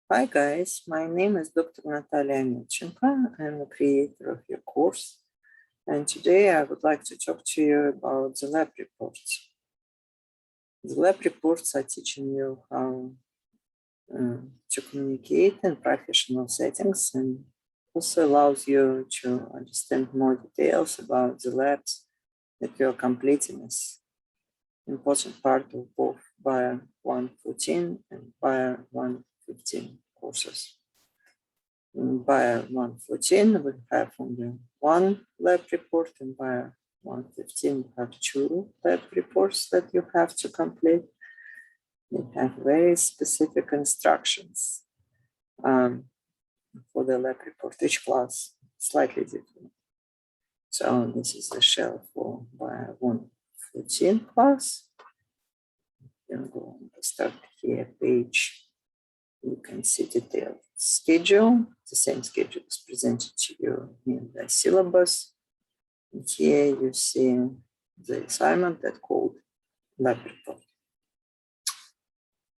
Hi guys, my name is Dr. Natalia Milchenko. I'm the creator of your course, and today I would like to talk to you about the lab reports. The lab reports are teaching you how to communicate in professional settings and also allows you to understand more details about the labs that you're completing as important part of both Bio 114 and Bio 115 courses. In Bio 114, we have only one lab report, and Bio 115, we have two lab reports that you have to complete. They have very specific instructions for the lab report. Each class slightly different. So this is the shell for Bio 114 class. You can go on the start here page. You can see detailed schedule. The same schedule is presented to you in the syllabus. And here you see the assignment that called lab report.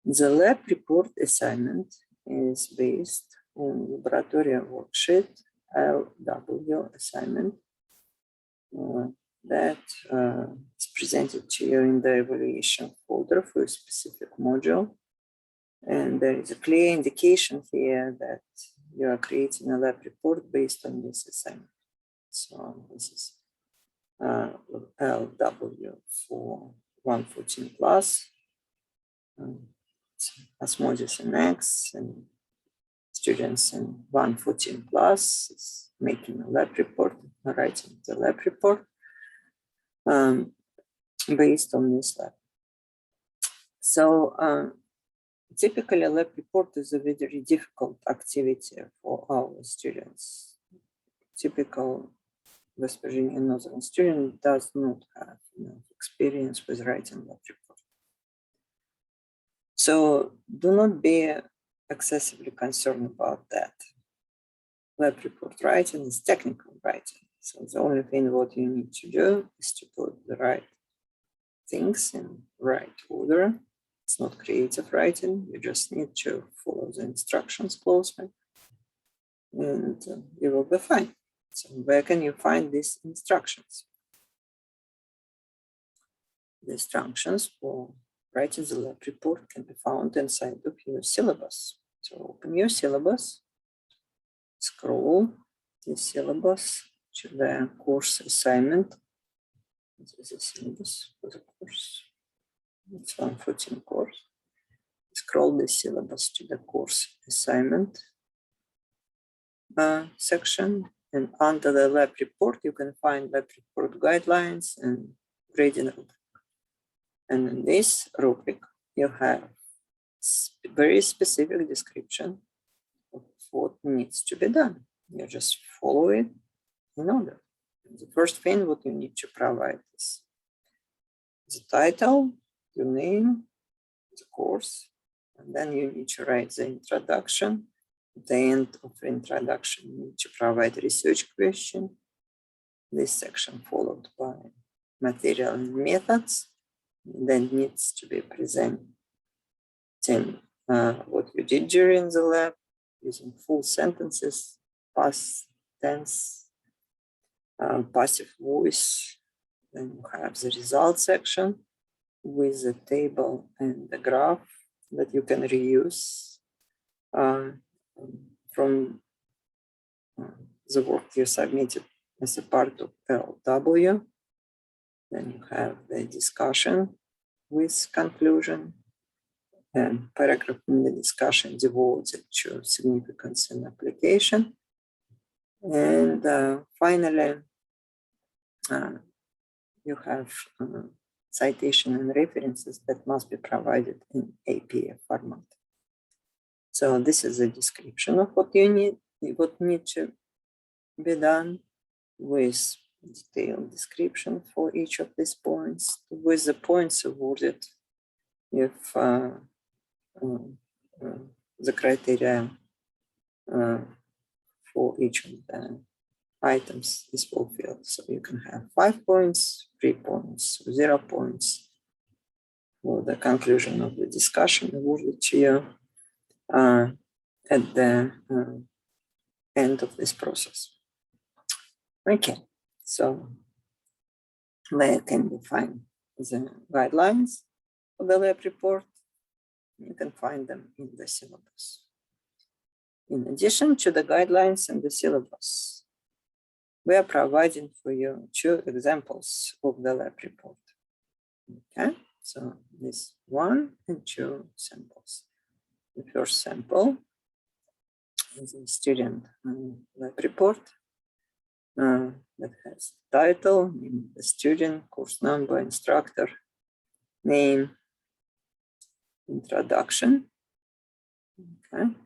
The lab report assignment is based on laboratory worksheet LW assignment that is presented to you in the evaluation folder for a specific module. And there is a clear indication here that you are creating a lab report based on this assignment. So this is LW for 114 plus, Osmosis in X, and students in 114 plus is making a lab report, writing the lab report based on this lab. So typically, a lab report is a very difficult activity for our students. Typical West Virginia Northern student does not have enough experience with writing lab report. So do not be excessively concerned about that. Lab report writing is technical writing. So the only thing what you need to do is to put the right things in right order. It's not creative writing. You just need to follow the instructions closely and you will be fine. So where can you find these instructions? The instructions for writing the lab report can be found inside of your syllabus. So open your syllabus, scroll the syllabus to the course assignment. This is the syllabus for the course. It's 114 course. Scroll the syllabus to the course assignment section, and under the lab report, you can find lab report guidelines and grading rubric. And in this rubric, you have very specific description of what needs to be done. You just follow it in order. And the first thing what you need to provide is the title, your name, the course, and then you need to write the introduction. At the end of the introduction, you need to provide a research question. This section followed by material and methods. Then needs to be presenting what you did during the lab using full sentences, past tense, passive voice. Then you have the result section with the table and the graph that you can reuse from the work you submitted as a part of LW. Then you have the discussion with conclusion and paragraph in the discussion devoted to significance and application. And finally, you have citation and references that must be provided in APA format. So this is a description of what you need, what needs to be done with detailed description for each of these points, with the points awarded if the criteria for each of the items is fulfilled. So you can have 5 points, 3 points, 0 points for the conclusion of the discussion awarded to you. at the end of this process. Okay, so where can we find the guidelines for the lab report? You can find them in the syllabus. In addition to the guidelines and the syllabus, we are providing for you 2 examples of the lab report. Okay, so this 1 and 2 samples. The first sample is a student lab report that has title, name of the student, course number, instructor, name, introduction. Okay.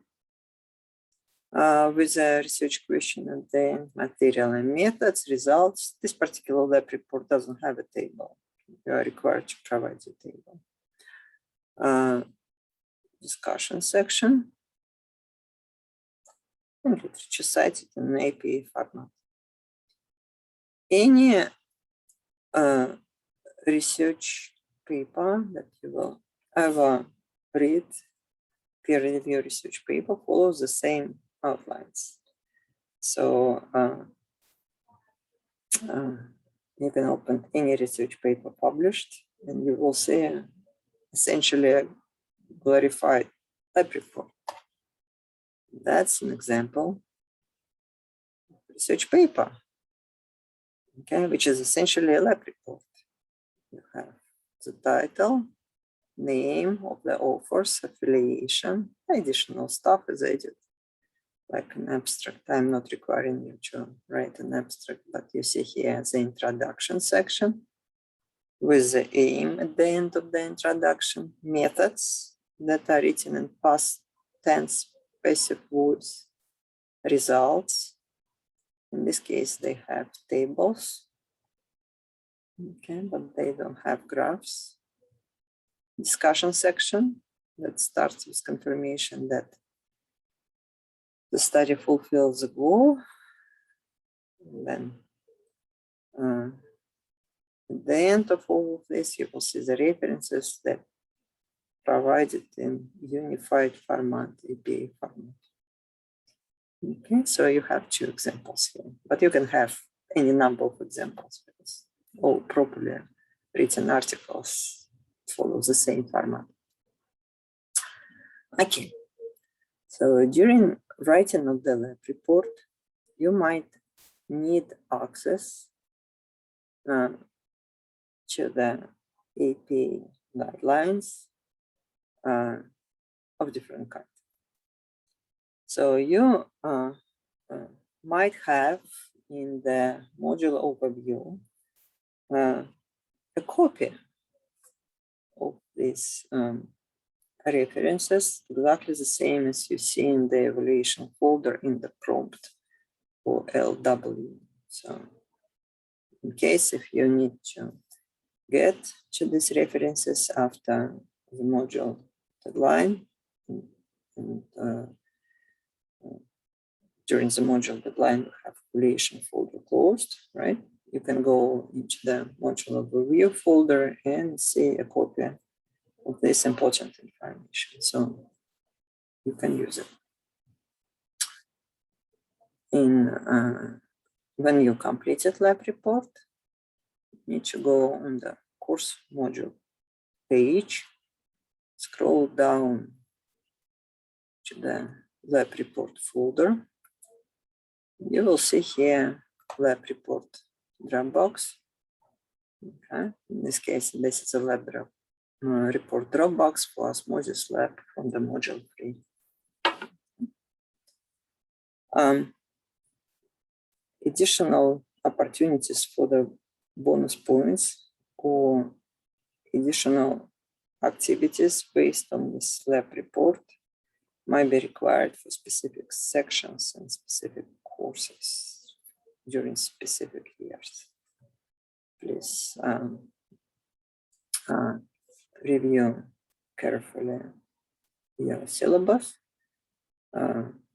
With a research question at the material and methods, results. This particular lab report doesn't have a table. You are required to provide the table. Discussion section, and literature cited in APA format. Any research paper that you will ever read, peer review research paper, follows the same outlines. So you can open any research paper published and you will see essentially a glorified lab report. That's an example of research paper, okay, which is essentially a lab report. You have the title, name of the authors, affiliation, additional stuff is added, like an abstract. I'm not requiring you to write an abstract, but you see here the introduction section with the aim at the end of the introduction, methods that are written in past tense passive voice, results. In this case, they have tables, okay, but they don't have graphs. Discussion section that starts with confirmation that the study fulfills the goal. And then at the end of all of this, you will see the references that provided in unified format, APA format. Okay, so you have 2 examples here, but you can have any number of examples because all properly written articles follow the same format. Okay, so during writing of the lab report, you might need access to the APA guidelines of different kinds. So you might have in the module overview a copy of these references, exactly the same as you see in the evaluation folder in the prompt for LW. So in case if you need to get to these references after the module deadline, and during the module deadline, we have evaluation folder closed, right? You can go into the module overview folder and see a copy of this important information. So you can use it. When you completed lab report, you need to go on the course module page, scroll down to the lab report folder. You will see here lab report Dropbox. Okay. In this case, this is a lab report Dropbox plus Moses Lab from the module 3. Additional opportunities for the bonus points or additional activities based on this lab report might be required for specific sections and specific courses during specific years. Please review carefully your syllabus.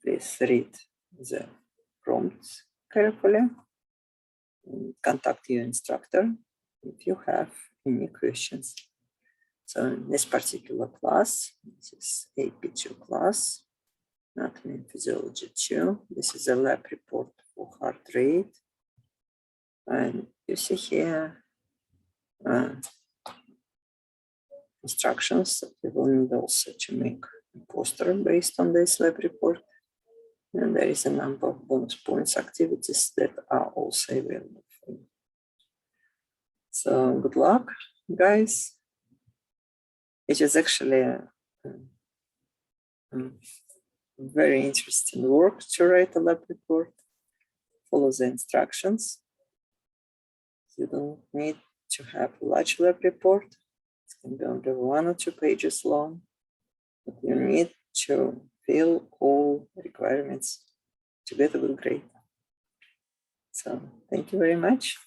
Please read the prompts carefully. Contact your instructor if you have any questions. So in this particular class, this is AP2 class, anatomy and physiology 2. This is a lab report for heart rate. And you see here instructions that we will need also to make a poster based on this lab report. And there is a number of bonus points activities that are also available for you. So good luck, guys. It is actually a very interesting work to write a lab report. Follow the instructions. You don't need to have a large lab report. It can be only 1 or 2 pages long, but you need to fill all requirements to get a good grade. So thank you very much.